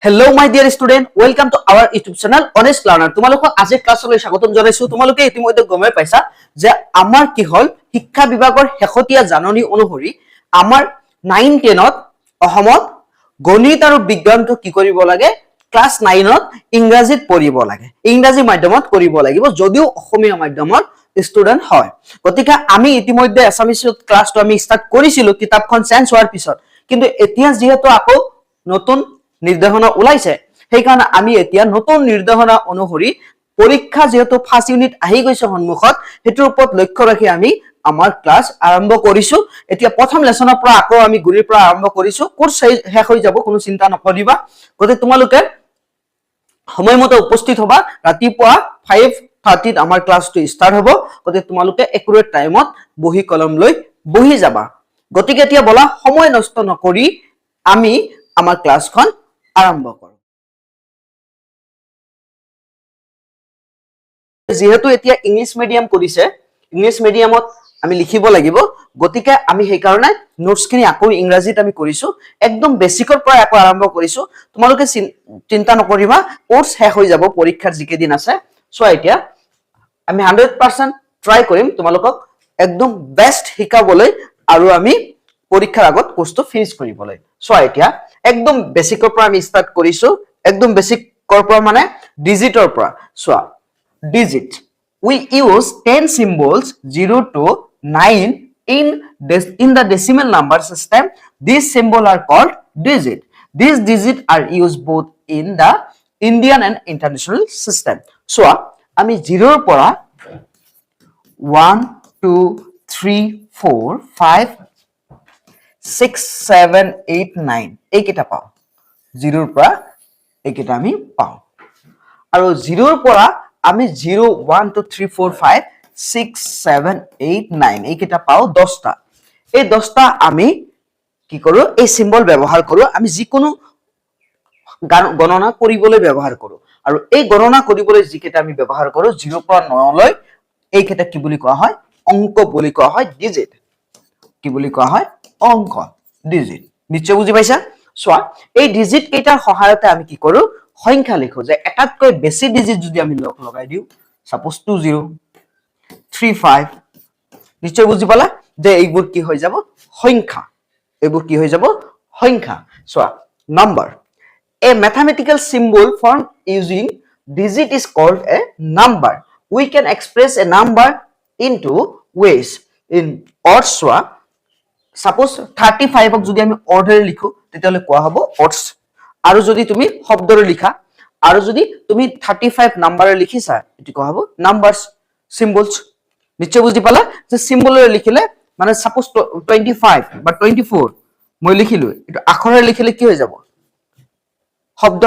Hello my dear student, welcome to our YouTube channel Honest Learner. তোমালোকক আজি ক্লাছলৈ স্বাগতম জনাইছো। তোমালোকে ইতিমধ্যে গমে পাইছা যে আমাৰ কি হল শিক্ষা বিভাগৰ শেহতীয়া জাননী অনুসৰি আমাৰ 9 10 ত অসমত গণিত আৰু বিজ্ঞানটো কি কৰিব লাগে ক্লাছ 9 ত ইংৰাজীত পঢ়িব লাগে। ইংৰাজী মাধ্যমত কৰিব লাগিব যদিও অসমীয়া মাধ্যমত ষ্টুডেন্ট হয়। গতিকে আমি ইতিমধ্যে এছামিছত ক্লাছটো আমি ষ্টাৰ্ট কৰিছিলো কিতাপখন চেঞ্জ হোৱাৰ পিছত, কিন্তু এতিয়া যেহেতু আকৌ নতুন নিৰ্দেশনা ওলাইছে সেই কাৰণে আমি এতিয়া নতুন নিৰ্দেশনা অনুসৰি পৰীক্ষা যেহেতু ফাৰ্ষ্ট ইউনিট আহি গৈছে সন্মুখত হেতুৰ ওপৰত লক্ষ্য ৰাখি আমি আমাৰ ক্লাছ আৰম্ভ কৰিছো। এতিয়া প্ৰথম লেসনৰ পৰা আকৌ আমি গুৰিৰ পৰা আৰম্ভ কৰিছো। কোৰ্স শেষ হৈ যাব, কোনো চিন্তা নকৰিবা। গতে তোমালোকে সময়মতে উপস্থিত হবা। ৰাতিপুৱা 5:30 ত আমাৰ ক্লাছটো ষ্টাৰ্ট হ'ব। গতে তোমালোকে একুৰেট টাইমত বহি কলম লৈ বহি যাবা। গতিকে এতিয়া বলা সময় নষ্ট নকৰি আমি আমাৰ ক্লাছখন আৰম্ভ কৰো। যেহেতু এতিয়া ইংলিশ মিডিয়াম কৰিছে, ইংলিশ মিডিয়ামত আমি লিখিব লাগিব। গতিকে আমি সেই কাৰণে নোটছখিনি আকৌ ইংৰাজীত আমি কৰিছো, একদম বেসিকৰ পৰা আকৌ আৰম্ভ কৰিছো। তোমালোকে চিন্তা নকৰিবা, কোৰ্স শেষ হৈ যাব পৰীক্ষাৰ যিকেদিন আছে। সো এতিয়া আমি 100% ট্ৰাই কৰিম তোমালোকক একদম বেস্ট শিকাবলৈ আৰু আমি পৰীক্ষাৰ আগত কোৰ্সটো ফিনিশ কৰিবলৈ। সো এতিয়া একদম বেসিকৰ পৰা আমি ষ্টাৰ্ট কৰিছো, একদম বেসিকৰ পৰা মানে ডিজিটৰ পৰা। So digit, we use 10 symbols 0 to 9 in the decimal number system. These symbols are called digit. These digits are used both in the Indian and international system. So আমি 0 ৰ পৰা 1 2 3 4 5 6 7 8 9 এইকেইটা পাওঁ। 0 ৰ পৰা এইকেইটা আমি পাওঁ। আৰু 0 ৰ পৰা আমি 0 1 2 3 4 5 6 7 8 9 এইকেইটা পাওঁ 10টা। এই 10টা আমি কি কৰো, এই সিম্বল ব্যৱহাৰ কৰো। আমি যিকোনো গণনা কৰিবলৈ ব্যৱহাৰ কৰো। আৰু এই গণনা কৰিবলৈ যিকেইটা আমি ব্যৱহাৰ কৰো 0 পৰা 9 লৈ এইকেইটা কি বুলি কোৱা হয়, অংক বুলি কোৱা হয়, ডিজিট। কি বুলি কোৱা হয়, অংক, ডিজিট। নিশ্চয় বুজি পাইছা? চোৱা এই ডিজিট কেইটাৰ সহায়তে আমি কি কৰো, সংখ্যা লিখো। যে এটাতকৈ বেছি ডিজিট যদি আমি লগাই দিও, সাপোজ 20 35, নিশ্চয় বুজি পালা যে এইবোৰ কি হৈ যাব, সংখ্যা। এইবোৰ কি হৈ যাব, সংখ্যা। চোৱা number, a mathematical symbol formed using digit is called a number. We can express a number into ways in odds. চোৱা সাপোজ 35ক যদি আমি অৰ্ডাৰে লিখো তেতিয়ালে কোৱা হ'ব odds। আৰু যদি তুমি শব্দৰে লিখা, আৰু যদি তুমি 35 নাম্বাৰে লিখিছা এটো কোৱা হ'ব নাম্বাৰস, সিম্বলস। নিশ্চয় বুজি পালা যে সিম্বলৰে লিখিলে মানে সাপোজ 25 বা 24 মই লিখিলো, এটো আখৰে লিখিলে কি হৈ যাব, শব্দ।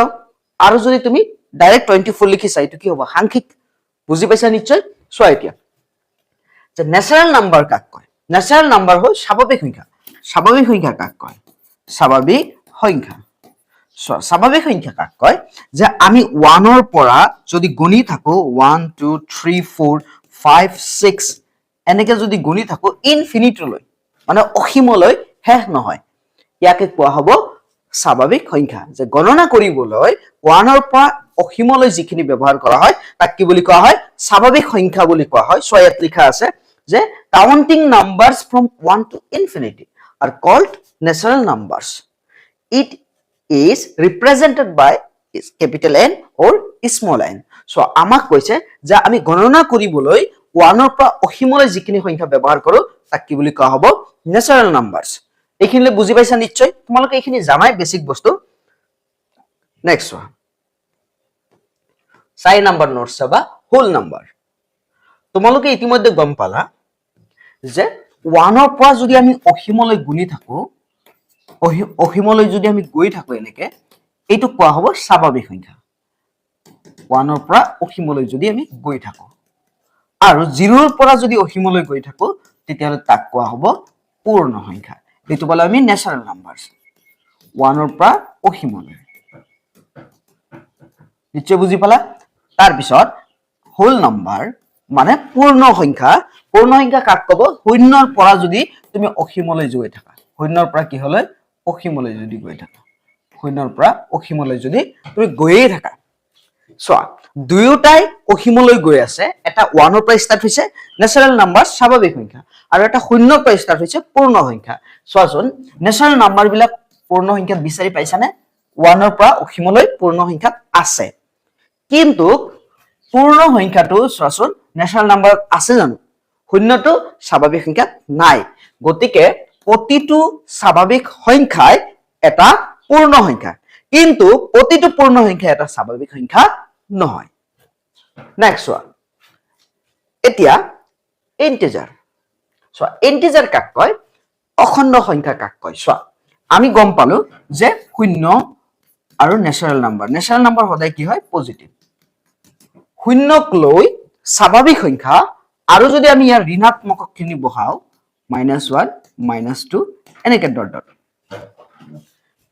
আৰু যদি তুমি ডাইৰেক্ট 24 লিখিছা এটো কি হ'ব, সাংখ্যিক। বুজি পাইছা নিশ্চয়? চোৱা এতিয়া যে ন্যাচাৰাল নাম্বাৰ কাক কয়? ন্যাচাৰাল নাম্বাৰ হয় স্বাভাৱিক সংখ্যা। স্বাভাৱিক সংখ্যা কাক কয়? স্বাভাৱিক সংখ্যা। স্বাভাৱিক সংখ্যা কাক কয়? যে আমি 1 ৰ পৰা যদি গণি থাকো 1 2 3 4 5 6 এনেকে যদি গণি থাকো ইনফিনিটলৈ, মানে অসীমলৈ শেষ নহয়, ইয়াকে কোৱা হ'ব স্বাভাৱিক সংখ্যা। যে গণনা কৰিবলৈ 1 ৰ পৰা অসীমলৈ যিখিনি ব্যৱহাৰ কৰা হয় তাক কি বুলি কোৱা হয়, স্বাভাৱিক সংখ্যা বুলি কোৱা হয়। সো ইয়াত লিখা আছে যে counting numbers from 1 to infinity are called natural numbers. It is represented by capital N or small n. So আমাক কৈছে যে আমি গণনা কৰিবলৈ 1 ৰ পৰা অসীমলৈ যিখিনি সংখ্যা ব্যৱহাৰ কৰো তাক কি বুলি কোৱা হ'ব, ন্যাচাৰাল নাম্বাৰস। এইখিনিলে বুজি পাইছা নিশ্চয়? তোমালোকে এইখিনি জানাই বেসিক বস্তু। নেক্সট ওয়ান 4 নাম্বার নোটস চাবা, হোল নাম্বার। তোমালোকে ইতিমধ্যে গম পালা যে 1 ৰ পৰা যদি আমি অসীমলৈ গুণি থাকো, অসীমলৈ যদি আমি গৈ থাকো এনেকে, এইটো কোৱা হ'ব স্বাভাৱিক সংখ্যা। 1 ৰ পৰা অসীমলৈ যদি আমি গৈ থাকো, আৰু 0 ৰ পৰা যদি অসীমলৈ গৈ থাকো তেতিয়ালে তাক কোৱা হ'ব পূৰ্ণ সংখ্যা। এইটো বলা আমি ন্যাচাৰাল নাম্বাৰস। 1 ৰ পৰা অসীমলৈ। নিশ্চয় বুজি পালা? তাৰ পিছত হোল নাম্বাৰ মানে পূৰ্ণ সংখ্যা। পূৰ্ণ সংখ্যা কাক ক'ব? শূন্যৰ পৰা যদি তুমি অসীমলৈ গৈ থাকা, শূন্যৰ পৰা কি হলে অসীমলৈ যদি গৈ থাকা শূন্যৰ পৰা অসীমলৈ যদি তুমি গৈয়ে থাকা চোৱা দুয়োটাই অসীমলৈ গৈ আছে এটা 1 ৰ পৰা ষ্টাৰ্ট হৈছে নেচাৰেল নাম্বাৰ স্বাভাৱিক সংখ্যা আৰু এটা শূন্যৰ পৰা ষ্টাৰ্ট হৈছে পূৰ্ণ সংখ্যা চোৱাচোন নেচাৰেল নাম্বাৰ বিলাক পূৰ্ণ সংখ্যাত বিচাৰি পাইছানে 1 ৰ পৰা অসীমলৈ পূৰ্ণ সংখ্যাত আছে কিন্তু পূৰ্ণ সংখ্যাটো চোৱাচোন নেচাৰেল নাম্বাৰত আছে জানো শূন্যটো স্বাভাৱিক সংখ্যাত নাই গতিকে প্ৰতিটো স্বাভাৱিক সংখ্যাই এটা পূৰ্ণ সংখ্যা কিন্তু প্ৰতিটো পূৰ্ণ সংখ্যা এটা স্বাভাৱিক সংখ্যা নহয় নেক্সট ওয়ান এতিয়া ইন্টিজাৰ চোৱা ইন্টিজাৰ কাক কয় অখণ্ড সংখ্যা কাক কয় চোৱা আমি গম পালো যে শূন্য আৰু নেচাৰেল নাম্বাৰ সদায় কি হয় পজিটিভ শূন্যক লৈ স্বাভাৱিক সংখ্যা আৰু যদি আমি ইয়াৰ ঋণাত্মকখিনি বহাও -1 -2 এনেকে ডট ডট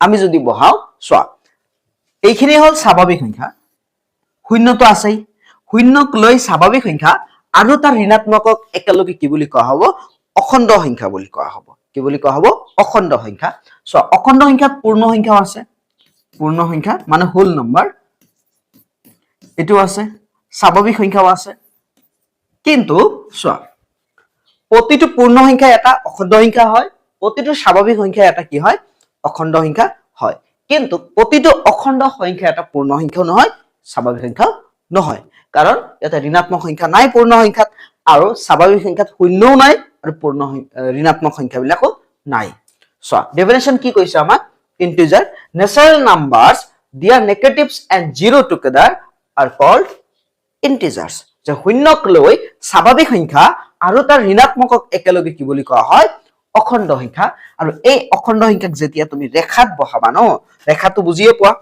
আমি যদি বহাও চোৱা এইখিনি হল স্বাভাৱিক সংখ্যা শূন্যটো আছেই শূন্যক লৈ স্বাভাৱিক সংখ্যা আৰু তাৰ ঋণাত্মকক একেলগে কি বুলি কোৱা হ'ব অখণ্ড সংখ্যা বুলি কোৱা হ'ব কি বুলি কোৱা হ'ব অখণ্ড সংখ্যা সো অখণ্ড সংখ্যাত পূৰ্ণ সংখ্যাও আছে পূৰ্ণ সংখ্যা মানে হোল নাম্বাৰ এটো আছে স্বাভাৱিক সংখ্যাও আছে কিন্তু চোৱা প্ৰতিটো পূৰ্ণ সংখ্যা এটা অখণ্ড সংখ্যা হয় প্ৰতিটো স্বাভাৱিক সংখ্যা এটা কি হয় অখণ্ড সংখ্যা হয় কিন্তু প্ৰতিটো অখণ্ড সংখ্যা এটা পূৰ্ণ সংখ্যাও নহয় স্বাভাৱিক সংখ্যা নহয় কাৰণ এটা ঋণাত্মক সংখ্যা নাই পূৰ্ণ সংখ্যাত আৰু স্বাভাৱিক সংখ্যাত শূন্যও নাই আৰু পূৰ্ণ ঋণাত্মক সংখ্যাবিলাকো নাই সো ডেফিনেশন কি কৈছে আমাক integer natural numbers their negatives and zero together are called integers যে শূন্যক লৈ স্বাভাৱিক সংখ্যা আৰু তাৰ ঋণাত্মকক একেলগে কি বুলি কোৱা হয় অখণ্ড সংখ্যা আৰু এই অখণ্ড সংখ্যাক যেতিয়া তুমি ৰেখাত বহাবা ন ৰেখাটো বুজিয়ে পোৱা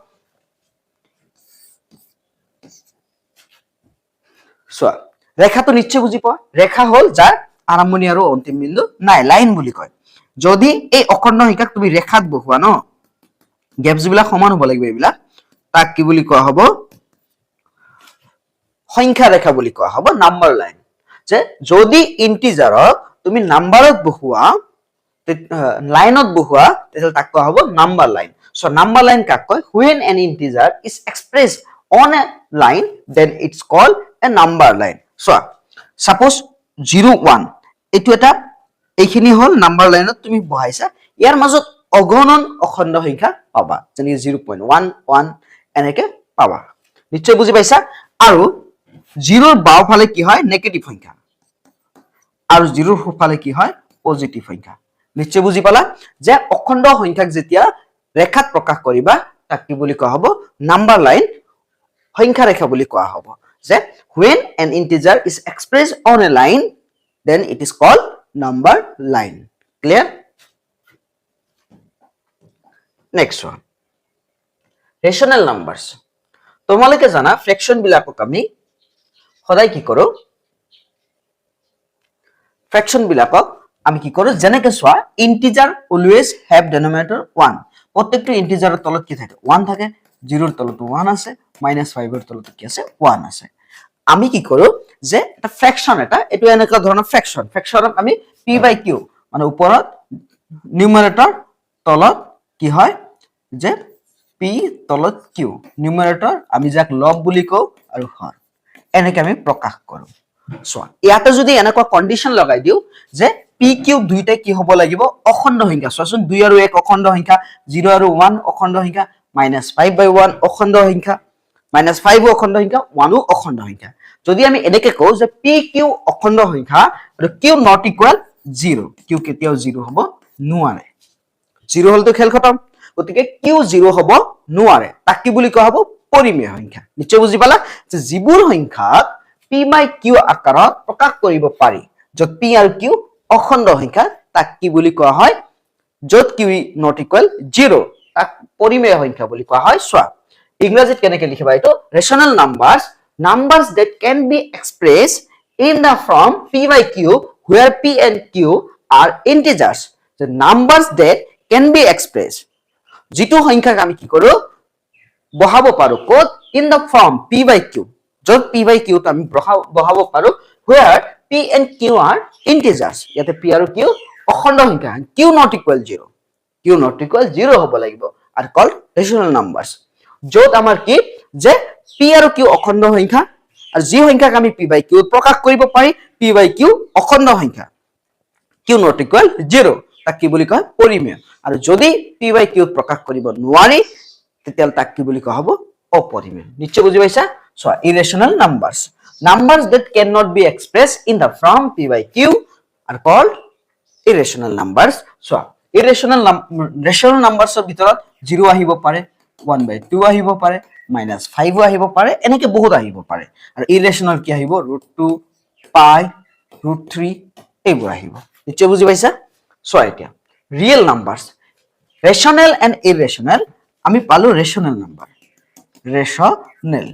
চোৱা ৰেখাটো নিশ্চয় বুজি পোৱা ৰেখা হল যাৰ আৰম্ভণি আৰু অন্তিম বিন্দু নাই লাইন বুলি কয় যদি এই অখণ্ড সংখ্যাক তুমি ৰেখাত বহোৱা ন গ্যাপস বিলাক সমান হ'ব লাগিব এইবিলাক তাক কি বুলি কোৱা হ'ব সংখ্যা ৰেখা বুলি কোৱা হ'ব নাম্বাৰ লাইন যে যদি ইন্টিজাৰক তুমি নাম্বাৰত বহোৱা লাইনত বহোৱা তেতিয়াহ'লে তাক কোৱা হ'ব number line so number line কাক কয় when an integer is expressed on a line then it's called a number line so suppose 0 1 এটো এটা এইখিনি হল নাম্বাৰ লাইনত তুমি বহাইছা ইয়াৰ মাজত অগণন অখণ্ড সংখ্যা পাবা যেনে 0.11 এনেকে পাবা নিশ্চয় বুজি পাইছা আৰু 0 ৰ বাওফালে কি হয় নেগেটিভ সংখ্যা আৰু 0 ৰ সোঁফালে কি হয় পজিটিভ সংখ্যা নিশ্চয় বুজি পালা যে অখণ্ড সংখ্যাক যেতিয়া ৰেখাত প্ৰকাশ কৰিবা তাক কি বুলি কোৱা হ'ব নাম্বাৰ লাইন সংখ্যা ৰেখা বুলি কোৱা হ'ব যে when an integer is expressed on a line then it is called number line clear next one rational numbers তোমালোকে জানা ফ্ৰেকশন বিলাকক আমি সদায় কি কৰো ফ্ৰেকশন বিলাকক আমি কি কৰো যেনেকে সোৱা ইন্টিজাৰ অলৱেজ হ্যাভ ডিনোমিনেটৰ 1 প্ৰত্যেকটো ইন্টিজাৰৰ তলত কি থাকে 1 থাকে 0 ৰ তলত 1 আছে -5 ৰ তলত কি আছে 1 আছে আমি কি কৰো যে এটা ফ্ৰেকশন এটা এটো এনেকা ধৰণৰ ফ্ৰেকশনক আমি p/q মানে ওপৰত নিউমাৰেটৰ তলত কি হয় যে p তলত q নিউমাৰেটৰ আমি যাক লব বুলি কও আৰু হৰ এনেকে আমি প্ৰকাশ কৰো সো ইয়াতে যদি এনেকুৱা কন্ডিশন লগাই দিও যে pq দুইটা কি হ'ব লাগিব অখণ্ড সংখ্যা সোচোন 2 আৰু 1 অখণ্ড সংখ্যা 0 আৰু 1 অখণ্ড সংখ্যা -5/1 অখণ্ড সংখ্যা -5 অখণ্ড সংখ্যা 1 অখণ্ড সংখ্যা যদি আমি এনেকে কও যে pq অখণ্ড সংখ্যা আৰু q not equal 0 q কেতিয়াও 0 হ'ব নোৱাৰে 0 হলতো খেল খতম গতিকে q 0 হ'ব নোৱাৰে তাক কি বুলি কোৱা হ'ব পৰিমেয় সংখ্যা নিশ্চয় বুজি পালা যে যিবোৰ সংখ্যাক p/q আকাৰত প্ৰকাশ কৰিব পাৰি যত p আৰু q অখণ্ড সংখ্যা তাক কি বুলি কোৱা হয় যত q not equal 0 তাক পৰিমেয় সংখ্যা বুলি কোৱা হয় সোৱা ইংৰাজীত কেনেকৈ লিখিবা এটো rational numbers that can be expressed in the form p/q where p and q are integers the numbers that can be expressed যিটো সংখ্যাক আমি কি কৰো বহাব পাৰো code in the form p/q যত p/q ত আমি বহাব পাৰো where p and q are integers ইয়াতে p আৰু q অখণ্ড সংখ্যা q not equal 0 q not equal 0 হ'ব লাগিব are called rational numbers. য'ত আমাৰ কি যে p আৰু q অখণ্ড সংখ্যা আৰু যি সংখ্যাক আমি p by q প্ৰকাশ কৰিব পাৰি p by q অখণ্ড সংখ্যা q not equal 0 তাক কি বুলি কয় পৰিমেয় আৰু যদি p by q প্ৰকাশ কৰিব নোৱাৰি তেতিয়াহ'লে তাক কি বুলি কোৱা হ'ব অপৰিমেয় নিশ্চয় বুজি পাইছা so irrational numbers that cannot be expressed in the form p by q are called irrational numbers so rational numbers ৰ ভিতৰত 0 আহিব পাৰে 1/2 আহিব পাৰে -5 আহিব পাৰে এনেকে বহুত আহিব পাৰে আৰু irrational কি আহিব √2 pi √3 এইবোৰ আহিব নিশ্চয় বুজি পাইছা so এতিয়া real numbers rational and irrational আমি পালো rational number rational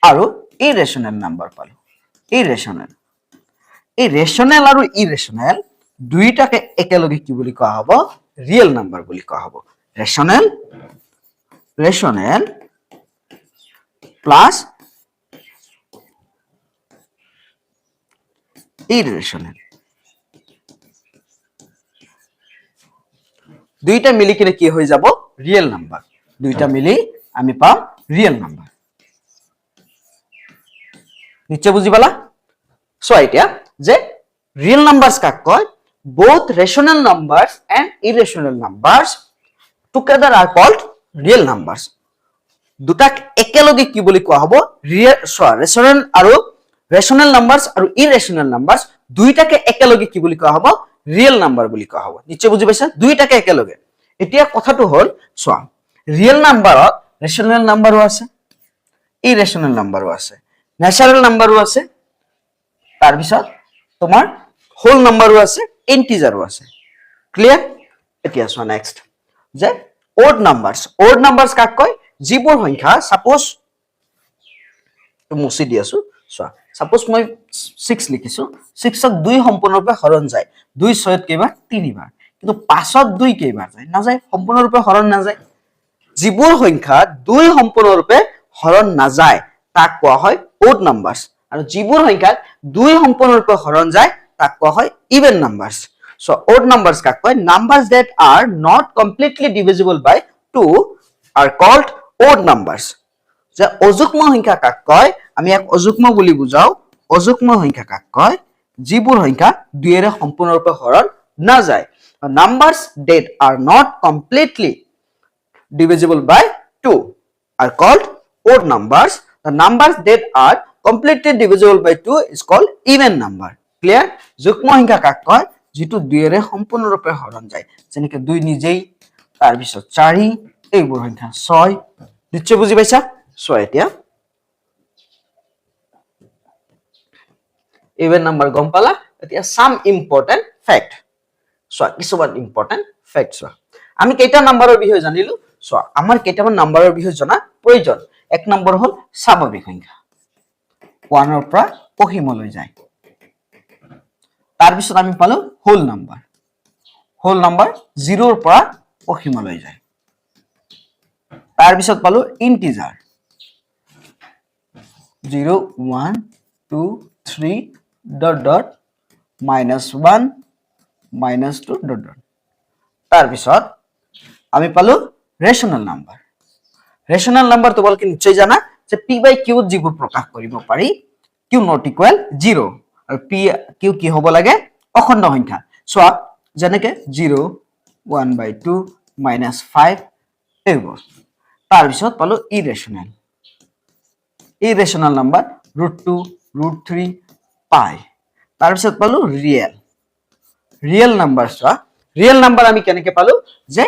আৰু irrational number পালো irrational এই rational আৰু irrational দুইটাকে একেলগে কি বুলি কোৱা হ'ব real number বুলি কোৱা হ'ব rational plus irrational দুইটা মিলি কিনে কি হৈ যাব real number দুইটা মিলি আমি পাম real number নিশ্চয় বুজি পালা সো এতিয়া যে real numbers কাক কয় both rational numbers and irrational numbers together are called real numbers দুটাক একেলগে কি বুলি কোৱা হ'ব rational numbers আৰু irrational numbers দুইটাকে একেলগে কি বুলি কোৱা হ'ব real number বুলি কোৱা হ'ব নিশ্চয় বুজি পাইছা দুইটাকে একেলগে এতিয়া কথাটো হ'ল চোৱা real numberত rational numberও আছে irrational numberও আছে natural numberও আছে তাৰ পিছত তোমাৰ whole numberও আছে integerও আছে ক্লিয়াৰ এতিয়া চোৱা নেক্সট যে odd numbers কাক কয় যিবোৰ সংখ্যা সাপোজ মুছি দি আছো চোৱা সাপোজ মই 6 লিখিছো 6ক 2 সম্পূৰ্ণৰূপে হৰণ যায় 2 6ত কেইবাৰ 3 বাৰ কিন্তু 5ত 2 কেইবাৰ যায় না যায় সম্পূৰ্ণৰূপে হৰণ না যায় যিবোৰ সংখ্যা 2 সম্পূৰ্ণৰূপে হৰণ না যায় তাক কোৱা হয় odd numbers আৰু যিবোৰ সংখ্যা 2 সম্পূৰ্ণৰূপে হৰণ যায় তাক কোৱা হয় even numbers so odd numbers কাক কয় numbers that are not completely divisible by 2 are called odd numbers যে অযুগ্ম সংখ্যা কাক কয় আমি এক অযুগ্ম বুলি বুজাও অযুগ্ম সংখ্যা কাক কয় যিবোৰ সংখ্যা 2 এৰে সম্পূৰ্ণৰূপে হৰণ না যায় numbers that are not completely divisible by 2 are called odd numbers the numbers that are completely divisible by 2 is called even number clear যুগ্ম সংখ্যা কাক কয় যেটো 2 এৰে সম্পূৰ্ণৰূপে হৰণ যায় যেনেকৈ 2 নিজেই তাৰ পিছত 4 এইবোৰ সংখ্যা 6 নিশ্চয় বুজি পাইছা সো এতিয়া even number গম পালা এতিয়া some important fact সো কিছুমান important facts আমি কেইটা নম্বৰৰ বিষয়ে জানিলো সো আমাৰ কেইটামান নম্বৰৰ বিষয়ে জনা প্ৰয়োজন এক নম্বৰ হ'ল স্বাভাৱিক সংখ্যা 1 ৰ পৰা অসীমলৈ যায় তাৰ পিছত আমি পালো হোল নাম্বাৰ 0 ৰ পৰা অসীমলৈ যায় তাৰ পিছত পালো integer 0 1 2 3 dot dot -1 -2 dot dot তাৰ পিছত আমি পালো ৰেশনাল নাম্বাৰ তোমালোকে নিশ্চয় জানা যে p by q যিবোৰ প্ৰকাশ কৰিব পাৰি q not equal 0 আৰু p q কি হ'ব লাগে অখণ্ড সংখ্যা সো যেনেকৈ 0 1/2 -5 এইবোৰ তাৰ পিছত পালো irrational নাম্বাৰ √2 √3 pi তাৰ পিছত পালো ৰিয়েল নাম্বাৰ আমি কেনেকৈ পালো যে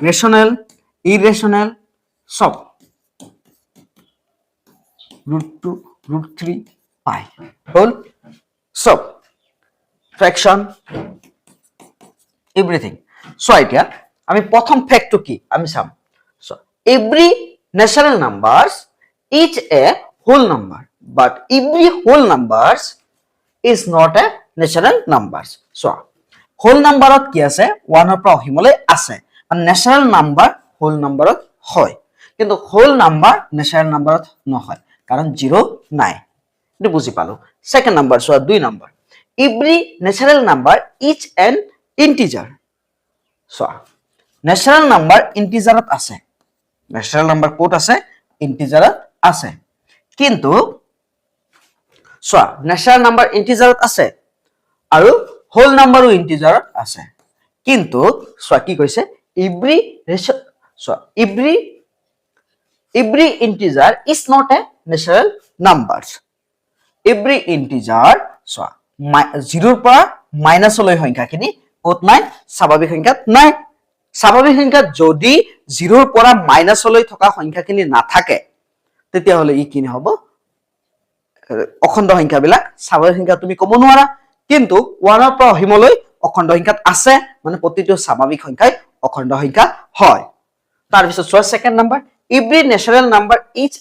rational irrational সব √2 √3 pi whole সব fraction everything so এতিয়া আমি প্ৰথম ফ্যাক্টটো কি আমি চাম so every natural numbers is a whole number but every whole numbers is not a natural numbers so whole numberত কি আছে 1 ৰ পৰা অসীমলৈ আছে মানে natural number whole numberত হয় কিন্তু whole number natural numberত নহয় কাৰণ 0 নাই এটো বুজি পালো second number so 2 number every natural number is an integer so natural number ইন্টিজাৰত আছে ন্যাচাৰাল নাম্বাৰ ক'ত আছে ইন্টিজাৰত আছে কিন্তু চোৱা ন্যাচাৰাল নাম্বাৰ ইন্টিজাৰত আছে আৰু হোল নাম্বাৰো ইন্টিজাৰত আছে কিন্তু চোৱা কি কৈছে every integer is not a natural numbers every integer চোৱা 0 ৰ পৰা মাইনাস লৈ সংখ্যাখিনি ক'ত নাই স্বাভাৱিক সংখ্যাত নাই স্বাভাৱিক সংখ্যাত যদি 0 ৰ পৰা মাইনাস লৈ থকা সংখ্যাখিনি নাথাকে তেতিয়া হলে ই কি হ'ব অখণ্ড সংখ্যাবিলাক স্বাভাৱিক সংখ্যা তুমি ক'ব নোৱাৰা কিন্তু 1 ৰ পৰা অহিমলৈ অখণ্ড সংখ্যাত আছে মানে প্ৰতিটো স্বাভাৱিক সংখ্যাই অখণ্ড সংখ্যা হয় তাৰ পিছত চোৱা second number every natural number is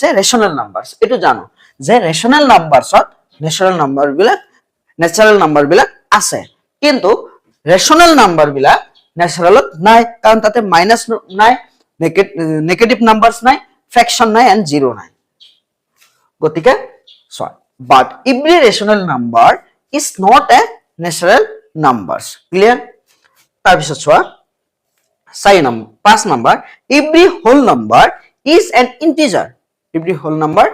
a rational numbers এটো জানো যে rational numbersত natural number বিলাক আছে কিন্তু rational number বিলাক naturalত নাই কাৰণ তাতে মাইনাস নাই নেগেটিভ নাম্বাৰস নাই ফ্ৰেকশন নাই এন্ড জিৰো নাই গতিকে so but every rational number is not a natural numbers clear তাৰ পিছত চোৱা 5 number every whole number is an integer every whole number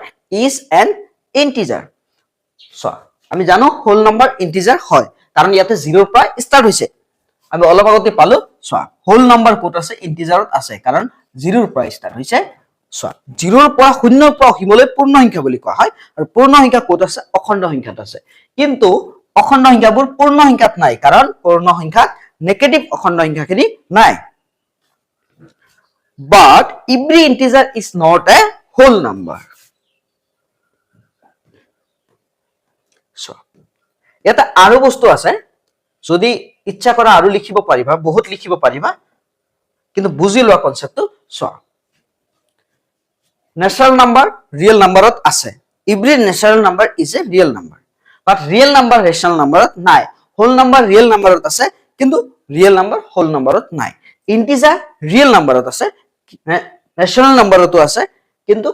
is an integer so আমি জানো whole number integer হয় কাৰণ ইয়াতে 0 ৰ পৰা স্টাৰ্ট হৈছে আমি অলপ আগতে পালো so whole number ক'ত আছে ইন্টিজাৰত আছে কাৰণ 0 ৰ পৰা স্টাৰ্ট হৈছে so 0 ৰ পৰা 0 ৰ পৰা অহিমলৈ পূৰ্ণ সংখ্যা বুলি কোৱা হয় আৰু পূৰ্ণ সংখ্যা ক'ত আছে অখণ্ড সংখ্যাত আছে কিন্তু অখণ্ড সংখ্যাবোৰ পূৰ্ণ সংখ্যাত নাই কাৰণ পূৰ্ণ সংখ্যাত নেগেটিভ অখণ্ড সংখ্যাখিনি নাই but every integer is not a whole number so এটা আৰু বস্তু আছে যদি ইচ্ছা কৰা আৰু লিখিব পাৰিবা বহুত লিখিব পাৰিবা কিন্তু বুজি লোৱা কনসেপ্টটো so natural number real numberত আছে every natural number is a real number but real number rational numberত নাই whole number real numberত আছে কিন্তু real number whole numberত নাই integer real numberত আছে rational numberতো আছে কিন্তু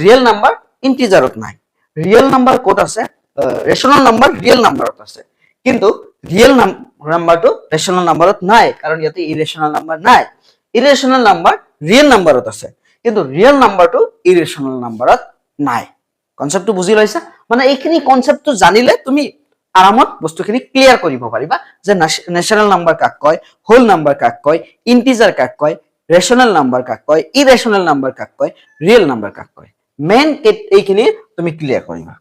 real number integerত নাই real number ক'ত আছে rational number real numberত আছে কিন্তু real numberটো rational numberত নাই কাৰণ ইয়াতে irrational number নাই irrational number real numberত আছে কিন্তু real numberটো irrational numberত নাই কনসেপ্টটো বুজি লৈছা মানে এইখিনি কনসেপ্টটো জানিলে তুমি আৰামত বস্তুখিনি ক্লিয়াৰ কৰিব পাৰিবা যে ন্যাচারাল নাম্বার কাক কয় হোল নাম্বার কাক কয় ইন্টিজার কাক কয় রেশনাল নাম্বার কাক কয় ইরেশনাল নাম্বার কাক কয় রিয়েল নাম্বার কাক কয় মেইন এইখিনি তুমি ক্লিয়াৰ কৰিবা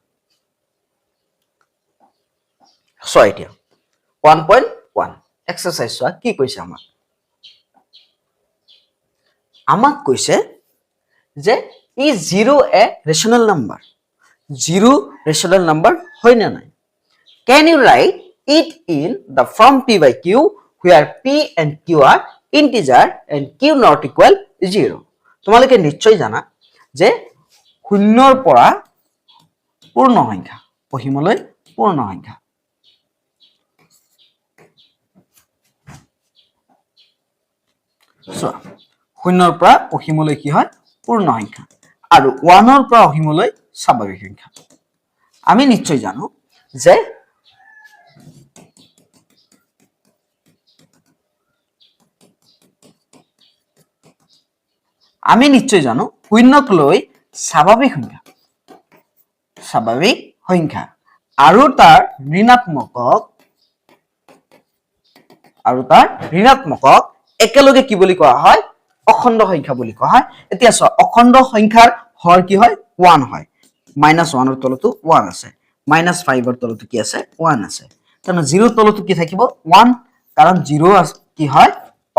সো এতিয়া 1.1 এক্সাৰসাইজ চোৱা কি কৈছে আমাক কৈছে যে ই 0 এ রেশনাল নাম্বার 0 রেশনাল নাম্বার হয় না নাই can you write it in the form p by q where p and q are integer and q not equal 0 তোমালোকে নিশ্চয় জানা যে শূন্যৰ পৰা পূৰ্ণ সংখ্যা অহিমলৈ পূৰ্ণ সংখ্যা সো শূন্যৰ পৰা অহিমলৈ কি হয় পূৰ্ণ সংখ্যা আৰু 1 ৰ পৰা অহিমলৈ স্বাভাৱিক সংখ্যা আমি নিশ্চয় জানো যে আমি নিশ্চয় জানো শূন্যক লৈ স্বাভাৱিক সংখ্যা আৰু তাৰ ঋণাত্মকক একেলগে কি বুলি কোৱা হয় অখণ্ড সংখ্যা বুলি কোৱা হয় এতিয়া চোৱা অখণ্ড সংখ্যাৰ হৰ কি হয় 1 হয় -1 ৰ তলতো 1 আছে -5 ৰ তলতো কি আছে 1 আছে তেনে 0 ৰ তলতো কি থাকিব 1 কাৰণ 0 কি হয়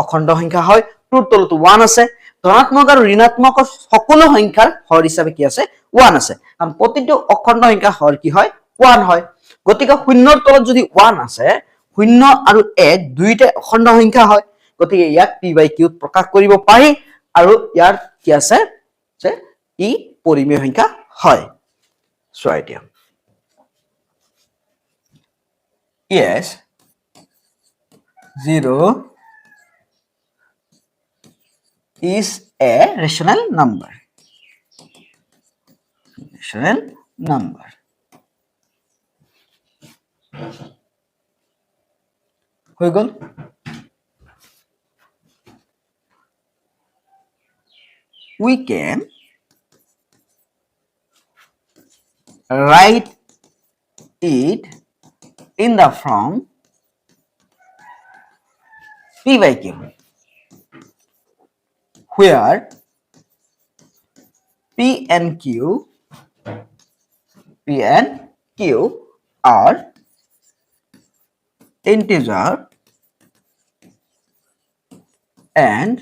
অখণ্ড সংখ্যা হয় 2 ৰ তলতো 1 আছে ধনাত্মক আৰু ঋণাত্মক সকলো সংখ্যাৰ হৰ হিচাপে কি আছে 1 আছে কাৰণ প্ৰতিটো অখণ্ড সংখ্যাৰ হৰ কি হয় 1 হয় গতিকে শূন্যৰ তলত যদি 1 আছে শূন্য আৰু 1 দুইটা অখণ্ড সংখ্যা হয় গতিকে ইয়াক p by q প্ৰকাশ কৰিব পাৰি আৰু ইয়াৰ কি আছে যে ই পৰিমেয় সংখ্যা হয় সো এতিয়া yes 0 is a rational number হৈ গল we can write it in the form P by Q where P and Q are integer and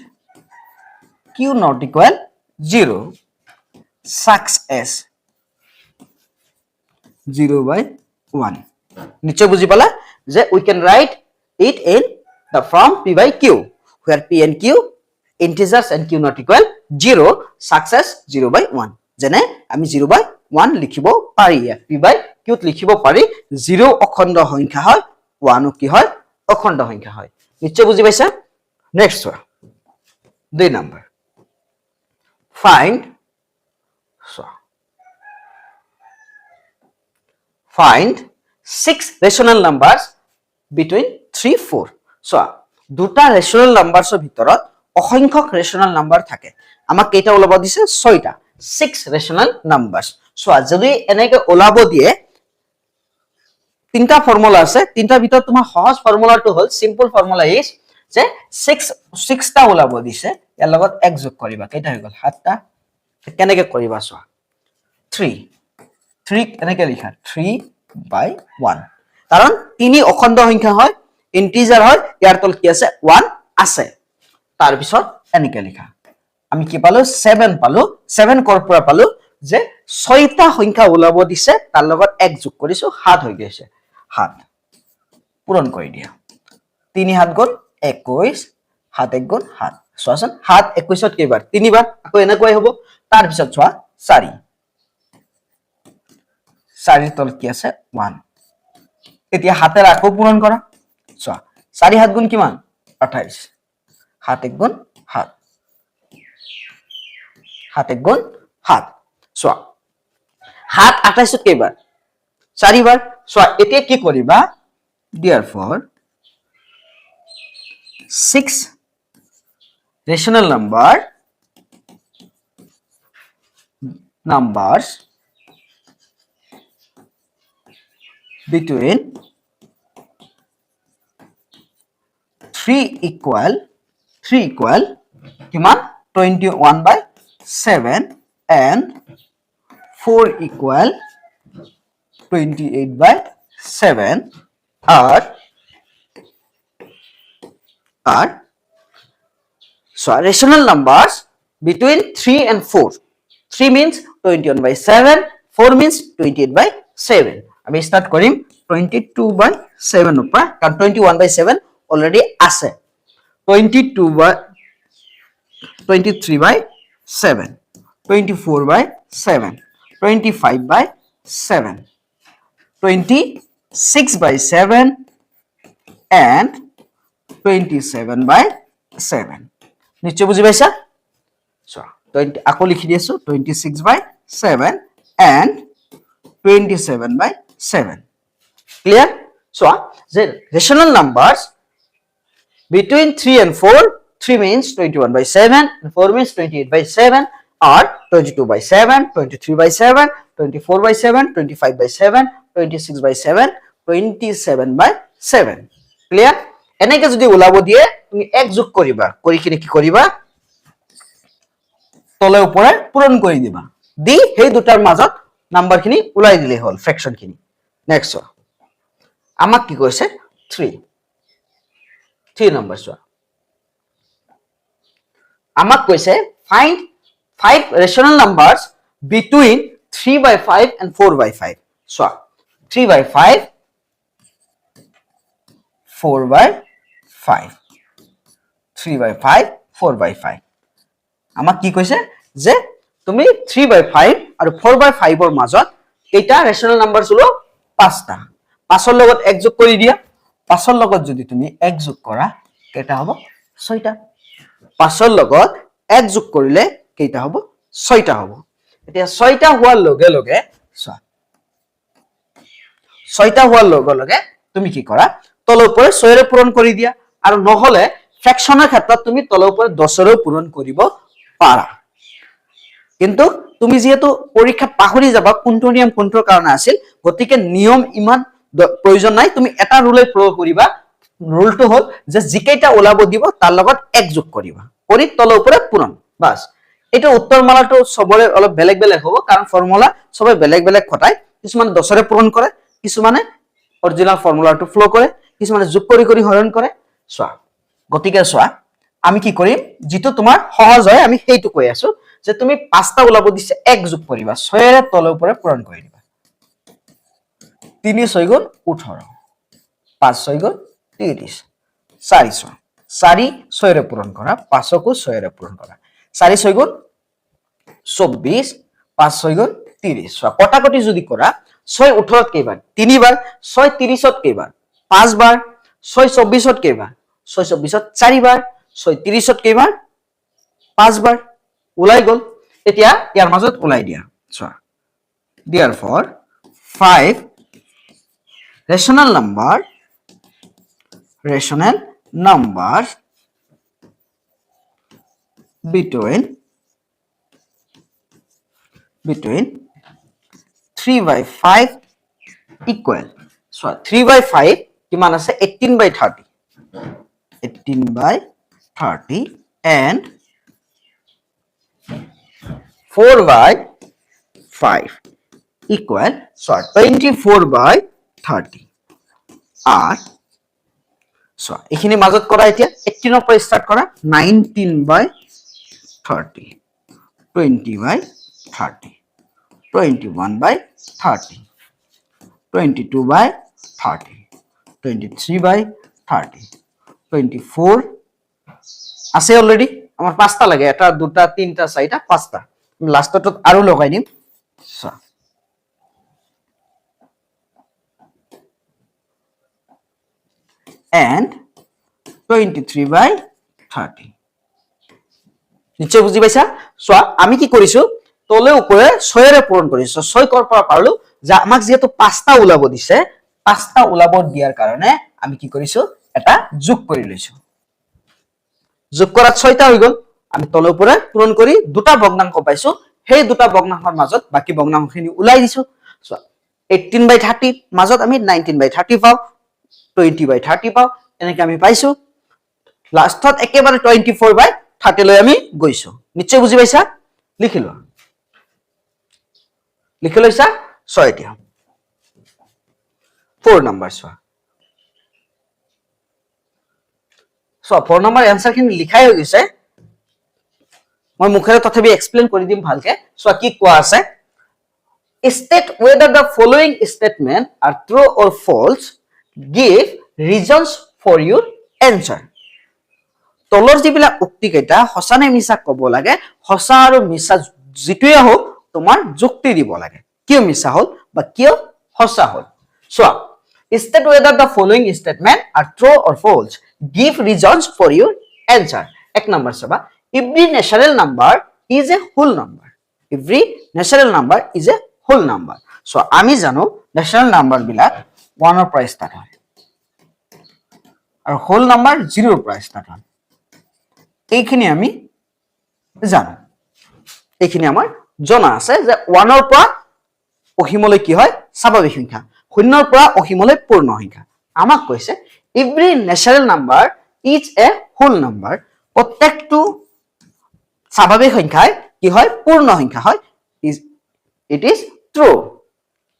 Q not equal 0 such as 0 by 1 নিশ্চয় বুঝি পালা যে we can write it in the form P by Q where P and Q integers and Q not equal 0 such as 0 by 1 যেনে আমি 0 by 1 লিখিব পাৰি P by Q লিখিব পাৰি 0 অখণ্ড সংখ্যা হয় 1 কি হয় অখণ্ড সংখ্যা হয় নিশ্চয় বুঝি পাইছা next one 2 number find 6 rational numbers between 3 4 so দুটা rational numbers ভিতৰত অসংখ্যক rational number থাকে আমাক কেইটা ওলাব দিছে 6টা 6 rational numbers so যদি এনেকে ওলাব দিয়ে তিনটা ফৰ্মুলা আছে তিনটা ভিতৰত তোমাৰ সহজ ফৰ্মুলাটো হল সিম্পল ফৰ্মুলা ইজ যে 6টা ওলাব দিছে ইয়াৰ লগত এক যোগ কৰিবা কেইটা হৈ গল 7টা কেনেকে কৰিবা চোৱা 3 কেনেকে লিখা 3 by 1 কাৰণ তিনি অখণ্ড সংখ্যা হয় ইন্টিজাৰ হয় ইয়াৰ তল কি আছে 1 আছে তাৰ পিছত এনেকে লিখা আমি কি পালো 7 পালো 7 কৰ পৰা পালো যে 6টা সংখ্যা ওলাব দিছে তাৰ লগত এক যোগ কৰিছো 7 হৈ গৈছে 7 পূৰণ কৰি দিয়া 3 7 গুণ 21 7 1 গুণ 7 চোৱাচোন 7 21ত কেইবাৰ তিনিবাৰ আকৌ এনেকৈ হ'ব তাৰ পিছত চোৱা 4 4 তল কি আছে 1 এতিয়া হাতেৰ আকৌ পূৰণ কৰা চোৱা 4 7 গুণ কিমান 28 7 1 গুণ 7 7 1 গুণ 7 চোৱা 7 28ত কেইবাৰ 4 বাৰ চোৱা এতিয়া কি কৰিবা therefore 6 rational numbers between 3 equal কিমান 21 by 7 and 4 equal 28 by 7 are so rational numbers between 3 and 4 3 means 21 by 7 4 means 28 by 7 আমি স্টার্ট করিম 22 by 7 উপর কারণ 21 by 7 অলরেডি আছে 22 by 23 by 7 24 by 7 25 by 7 26 by 7 and 27 by 7 নিশ্চয় বুঝি পাইছা so 20 আকৌ লিখি দিছো 26 by 7 and 27 by 7 clear so the rational numbers between 3 and 4 3 means 21 by 7 and 4 means 28 by 7 are 22 by 7 23 by 7 24 by 7 25 by 7 26 by 7 27 by 7 clear এনেকে যদি ওলাব দিয়ে তুমি এক যোগ কৰিবা কৰি কিনে কি কৰিবা তলে উপৰে পূৰণ কৰি দিবা দি সেই দুটাৰ মাজত নাম্বাৰ খিনি উলাই দিলে হল ফ্ৰেকশন খিনি নেক্সট আমাক কি কৈছে 3 নম্বৰ চোৱা আমাক কৈছে find 5 rational numbers between 3 by 5 and 4 by 5 চোৱা 3 by 5 4 by 5 3 by 5 4 by 5 আমাক কি কৈছে যে তুমি 3 by 5 আৰু 4 by 5 ৰ মাজত কেইটা ৰেশনাল নাম্বাৰছ হলো পাঁচটা পাঁচৰ লগত এক যোগ কৰি দিয়া পাঁচৰ লগত যদি তুমি এক যোগ কৰা কেইটা হ'ব ছয়টা পাঁচৰ লগত এক যোগ কৰিলে কেইটা হ'ব ছয়টা হ'ব এতিয়া ছয়টা হোৱাৰ লগে লগে ছয়টা হোৱাৰ লগে লগে তুমি কি কৰা তলে ওপৰে 6ৰে পূৰণ কৰি দিয়া আৰু নহলে ফ্ৰেকশনৰ ক্ষেত্ৰত তুমি তলে ওপৰে 10ৰেও পূৰণ কৰিব পাৰা কিন্তু তুমি যেহেতু পৰীক্ষাত পাহৰি যাবা কোনটো নিয়ম কোনটোৰ কাৰণে আছিল গতিকে নিয়ম ইমান প্ৰয়োজন নাই তুমি এটা ৰুলে প্ৰয়োগ কৰিবা ৰুলটো হ'ল যে জিকেইটা ওলাব দিব তাৰ লগত এক যোগ কৰিবা কৰি তলে ওপৰে পূৰণ বাস এটা উত্তৰমালাটো সবৰে অলপ বেলেগ বেলেগ হ'ব কাৰণ ফৰ্মুলা সবে বেলেগ বেলেগ খটাই কিছুমানে 10ৰে পূৰণ কৰে কিছুমানে অৰিজিনাল ফৰ্মুলাটো ফ্লো কৰে কিছুমানে যোগ কৰি কৰি হৰণ কৰে সোৱা গতিকে সোৱা আমি কি কৰিম যেটো তোমাৰ সহজ হয় আমি সেইটো কৈ আছো যে তুমি পাঁচটা ওলাব দিছে এক যোগ কৰিবা 6ৰে তলে ওপৰে পূৰণ কৰি দিবা 3 6 গুণ 18 5 6 গুণ 30 4 6ৰে পূৰণ কৰা 5 কো 6ৰে পূৰণ কৰা 4 6 গুণ 24 5 6 গুণ 30 সোৱা কটাকটি যদি কৰা 6 18ত কেইবাৰ 3 বাৰ 6 30ত কেইবাৰ 5 বাৰ 6 24ত কেইবাৰ 6 24ত 4 বাৰ 6 30ত কেইবাৰ 5 বাৰ ওলাই গল এতিয়া ইয়াৰ মাজত ওলাই দিয়া সোৱা therefore 5 rational numbers between 3/5 equal so 3/5 কিমান আছে 18/30 and 4/5 equal so 24/30 are so এখানে মাজত কৰা এতিয়া 18 ৰ পৰা স্টাৰ্ট কৰা 19/30 20/30 21/30 22/30 23/30 24 আছে অলরেডি আমার পাঁচটা লাগে এটা দুটা তিনটা চাৰিটা পাঁচটা লাষ্টত আৰু লগাই দিম and 23/30 নিশ্চয় বুজি পাইছা সোৱা আমি কি কৰিছো তলে ওপৰে 6ৰে পূৰণ কৰিছো 6 কৰ পৰা পাৰলো যে আমাক যেহেতু পাঁচটা ওলাব দিছে পাঁচটা ওলাব দিয়াৰ কাৰণে আমি কি কৰিছো এটা যোগ কৰি লৈছো যোগ কৰাত 6টা হৈ গল আমি তলে ওপৰে পূৰণ কৰি দুটা ভগ্নাংশ পাইছো সেই দুটা ভগ্নাংশৰ মাজত বাকি ভগ্নাংশখিনি ওলাই দিছো সোৱা 18/30 মাজত আমি 19/30 পাও 20/30 পাও এনেকৈ আমি পাইছো লাষ্টত একেবাৰে 24/30 লৈ আমি গৈছো নিশ্চয় বুজি পাইছা লিখি লৈছা সো এতিয়া 4 নম্বৰ সোৱা সো 4 নম্বৰ आंसर খিনি লিখাই হৈ গৈছে মই মুখেৰে তথাপি এক্সপ্লেইন কৰি দিম ভালকে সো কি কোৱা আছে state whether the following statement are true or false give reasons for your answer তলৰ যিবিলাক উক্তি কেইটা হসা নে মিছা কব লাগে হসা আৰু মিছা যেটোৱে হোক তোমাৰ যুক্তি দিব লাগে কিয় মিছা হল বা কিয় হসা হল so state whether the following statement are true or false give reasons for your answer এক নম্বৰ সবা every natural number is a whole number every natural number is a whole number so আমি জানো natural number বিলাক 1 ৰ পৰা start হয় আৰু whole number 0 ৰ পৰা ষ্টাৰ্ট হয় এইখিনি আমি জানো এইখিনি আমাৰ জনা আছে যে 1 ৰ পৰা অসীমলৈ কি হয় স্বাভাৱিক সংখ্যা 0 ৰ পৰা অসীমলৈ পূৰ্ণ সংখ্যা আমাক কৈছে every natural number is a whole number প্ৰত্যেকটো স্বাভাৱিক সংখ্যাই কি হয় পূৰ্ণ সংখ্যা হয় it is true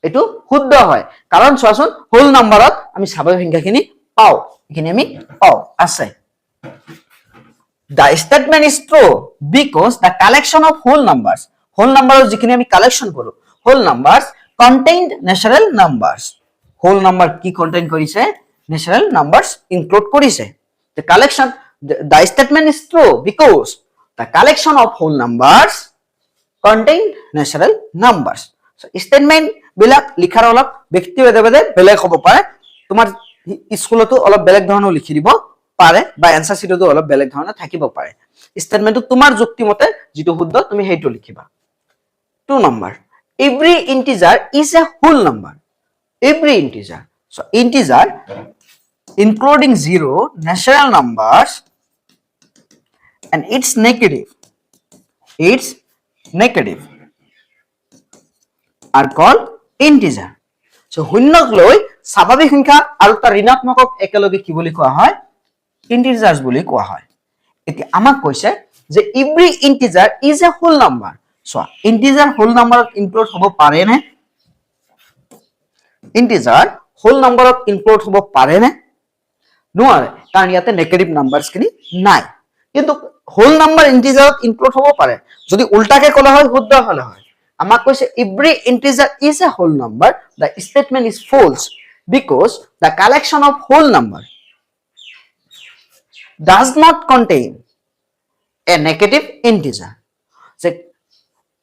এটো শুদ্ধ হয় কাৰণ চোৱাচোন হোল নাম্বাৰত আমি স্বাভাৱিক সংখ্যাখিনি পাও এখানে আমি পাও আছে the statement is true because the collection of whole numbers যিখিনি আমি কালেকশন কৰো whole numbers contained natural numbers whole number কি কন্টেইন কৰিছে natural numbers include কৰিছে the collection the statement is true because the collection of whole numbers contain natural numbers so statement বিলাক লিখাৰ অলপ ব্যক্তিগতভাৱে বেলেগ হ'ব পাৰে তোমাৰ স্কুলতো অলপ বেলেগ ধৰণৰ লিখি দিব পাৰে বা এনসাৰ শিটতো অলপ বেলেগ ধৰণৰ থাকিব পাৰে স্টেটমেন্টটো তোমাৰ যুক্তি মতে যেটো শুদ্ধ তুমি হেইটো লিখিবা 2 number every integer is a whole number every integer so integer including 0 natural numbers and its negative are called integer. So শূন্যক লৈ স্বাভাৱিক সংখ্যা আৰু তাৰ ঋণাত্মকক একেলগে কি বুলি কোৱা হয় integers বুলি কোৱা হয় এতিয়া আমাক কৈছে যে every integer is a whole number so integer whole number include হ'ব পাৰে নে integer whole number include হ'ব পাৰে নে নোৱাৰে কাৰণ ইয়াতে নেগেটিভ নাম্বাৰছ খিনি নাই কিন্তু whole number integer include হ'ব পাৰে যদি উল্টাকে কলা হয় শুদ্ধ হলে হয় আমাক কৈছে every integer is a whole number the statement is false because the collection of whole number does not contain a negative integer the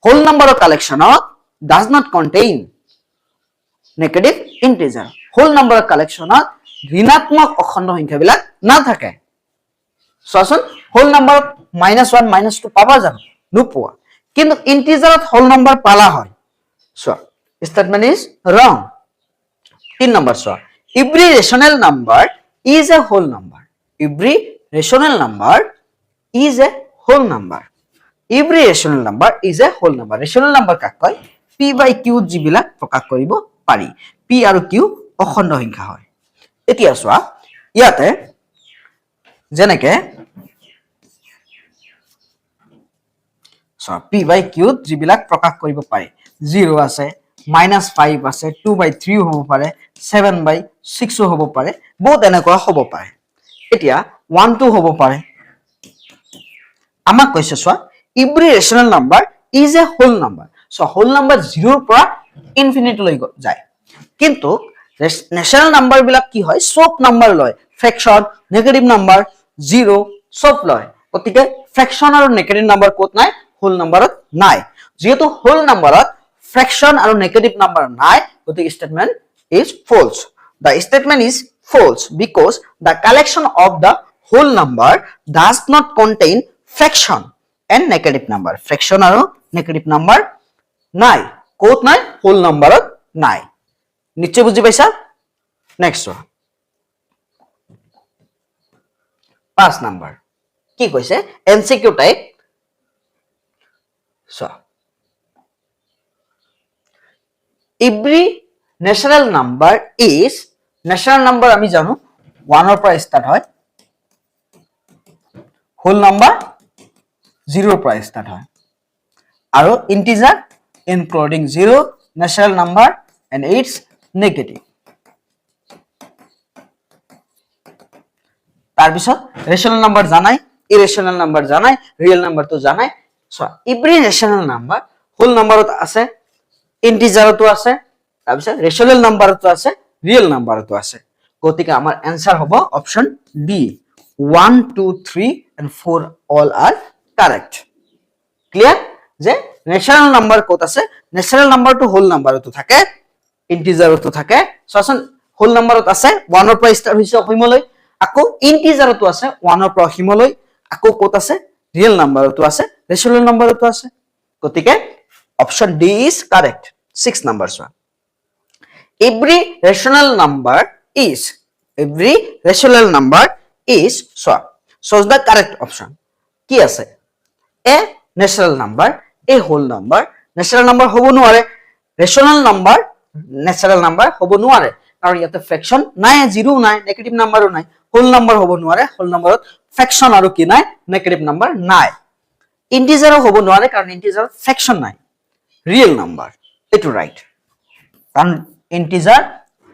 whole number collection does not contain negative integer whole number collection ঋণাত্মক অখণ্ড সংখ্যা বিলাক না থাকে সচোন whole number -1 -2 পাবা জানো নোপোৱা কিন্তু ইন্টিজাৰত whole number পালা হয় so statement is wrong 3 number so every rational number is a whole number every rational number is a whole number every rational number is a whole number rational number কাক কয় p by q যিবিলাক প্ৰকাশ কৰিব পাৰি p আৰু q অখণ্ড সংখ্যা হয় এতিয়া চোৱা ইয়াতে যেনেকে p by q যিবিলাক প্ৰকাশ কৰিব পাৰি 0 আছে -5 আছে 2 by 3 হ'ব পাৰে 7 by 6 হ'ব পাৰে বহুত এনেকুৱা হ'ব পাৰে এতিয়া 1 2 হ'ব পাৰে আমাক কৈছে চোৱা every rational number is a whole number so whole number 0 ৰ পৰা ইনফিনিটি লৈ যায় কিন্তু ন্যাচারাল নাম্বার বিলাক কি হয় সব নাম্বার লয় ফ্র্যাকশন নেগেটিভ নাম্বার 0 সব লয় গতিকে ফ্র্যাকশন আৰু নেগেটিভ নাম্বাৰ কোত নাই হোল নাম্বাৰত নাই যেহেতু হোল নাম্বাৰত ফ্ৰ্যাকশন আৰু নেগেটিভ নাম্বার নাই গতিকে statement is false the statement is false because the collection of the whole number does not contain fraction and negative number fraction আৰু নেগেটিভ নাম্বাৰ নাই কোত নাই হোল নাম্বাৰত নাই নিশ্চয় বুঝি পাইছা নেক্সট 5 নাম্বার কি কৈছে MCQ type so every natural number is natural number আমি জানো 1 ৰ পৰা স্টাৰ্ট হয় হোল নাম্বাৰ 0 ৰ পৰা স্টাৰ্ট হয় আৰু integer including 0 natural number and its negative তাৰ পিছত ৰেশনাল নাম্বাৰ জানাই ইৰেশনাল নাম্বাৰ জানাই ৰিয়েল নাম্বাৰ তো জানাই সো এভৰি ৰেশনাল নাম্বাৰ হোল নাম্বাৰত আছে ইন্টিজাৰতো আছে তাৰ পিছত ৰেশনাল নাম্বাৰতো আছে ৰিয়েল নাম্বাৰতো আছে গতিকে আমাৰ आंसर হ'ব option D 1 2 3 and 4 all are correct clear যে ন্যাচারাল নাম্বার কত আছে ন্যাচারাল নাম্বার তো হোল নাম্বারতো থাকে ইন্টিজারতো থাকে সচন হোল নাম্বারত আছে 1 ৰ পৰা স্টাৰ্ট হৈছে অহিমলৈ আকৌ ইন্টিজাৰতো আছে 1 ৰ পৰা অহিমলৈ আকৌ কত আছে ৰিয়েল নাম্বাৰতো আছে ৰেশনাল নাম্বারতো আছে গতিকে option D is correct 6 number one every rational number is so the correct option কি আছে a natural number a whole number natural number হ'ব নোৱাৰে rational number natural number হ'ব নোৱাৰে কাৰণ ইয়াতে ফ্ৰ্যাকশন নাই জিৰো নাই নেগেটিভ নাম্বাৰও নাই হোল নাম্বাৰ হ'ব নোৱাৰে হোল নাম্বাৰত ফ্ৰ্যাকশন আৰু কি নাই নেগেটিভ নাম্বাৰ নাই ইন্টিজাৰও হ'ব নোৱাৰে কাৰণ ইন্টিজাৰত ফ্র্যাকশন নাই রিয়েল নাম্বার এটো রাইট কারণ integer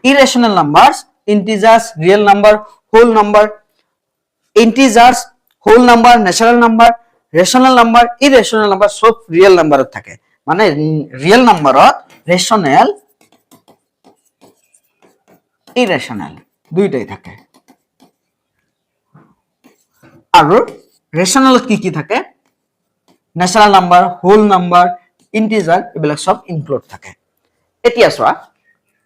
irrational numbers integers real number whole number integers whole number natural number rational number irrational number সব real number থাকে মানে real numberত rational irrational দুইটাই থাকে আৰু rational কি কি থাকে natural number whole number integer এবিলাক সব ইনক্লুড থাকে এতিয়া চোৱা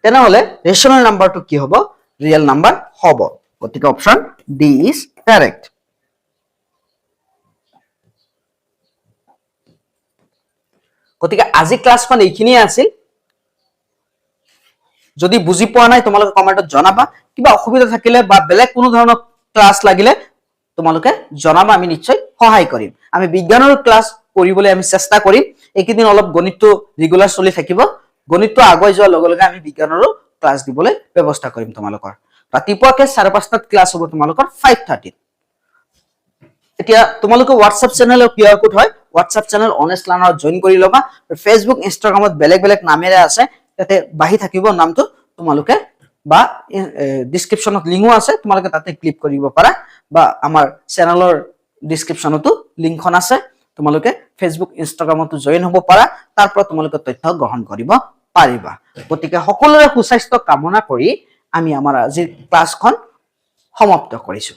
তেনেহলে রেশনাল নাম্বারটো কি হ'ব রিয়েল নাম্বার হ'ব গতিকে অপশন ডি ইজ কারেক্ট গতিকে আজি ক্লাসখন এইখিনিয়ে আছিল যদি বুজি পোৱা নাই তোমালোকে কমেন্টত জনাবা কিবা অসুবিধা থাকিলে বা বেলেগ কোনো ধৰণৰ ক্লাছ লাগিলে তোমালোকে জনাবা আমি নিশ্চয় সহায় কৰিম আমি বিজ্ঞানৰ ক্লাছ কৰিবলৈ আমি চেষ্টা কৰিম এইকেইদিন অলপ গণিতটো ৰেগুলাৰ চলি থাকিব গণিতটো আগুৱাই যোৱাৰ লগে লগে আমি বিজ্ঞানৰো ক্লাছ দিবলৈ ব্যৱস্থা কৰিম তোমালোকৰ ৰাতিপুৱাকে 5:30 ক্লাছ হ'ব তোমালোকৰ 5:30 এতিয়া তোমালোকে WhatsApp চেনেলৰ কিউআৰ কোড হয় WhatsApp চেনেল অনেষ্ট লাৰ্নাৰত জয়েন কৰি লবা Facebook Instagramত বেলেগ বেলেগ নামেৰে আছে তাতে বাহি থাকিব নামটো তোমালোকে বা ডেসক্ৰিপচনত লিংকও আছে তোমালোকে তাতে ক্লিক কৰিব পাৰা বা আমাৰ চেনেলৰ ডেসক্ৰিপচনতো লিংকখন আছে তোমালোকে Facebook Instagramতো জয়েন হ'ব পাৰা তাৰ পৰা তোমালোকে তথ্য গ্ৰহণ কৰিব পাৰিবা গতিকে সকলোৰে সুস্বাস্থ্য কামনা কৰি আমি আমাৰ আজিৰ ক্লাছখন সমাপ্ত কৰিছো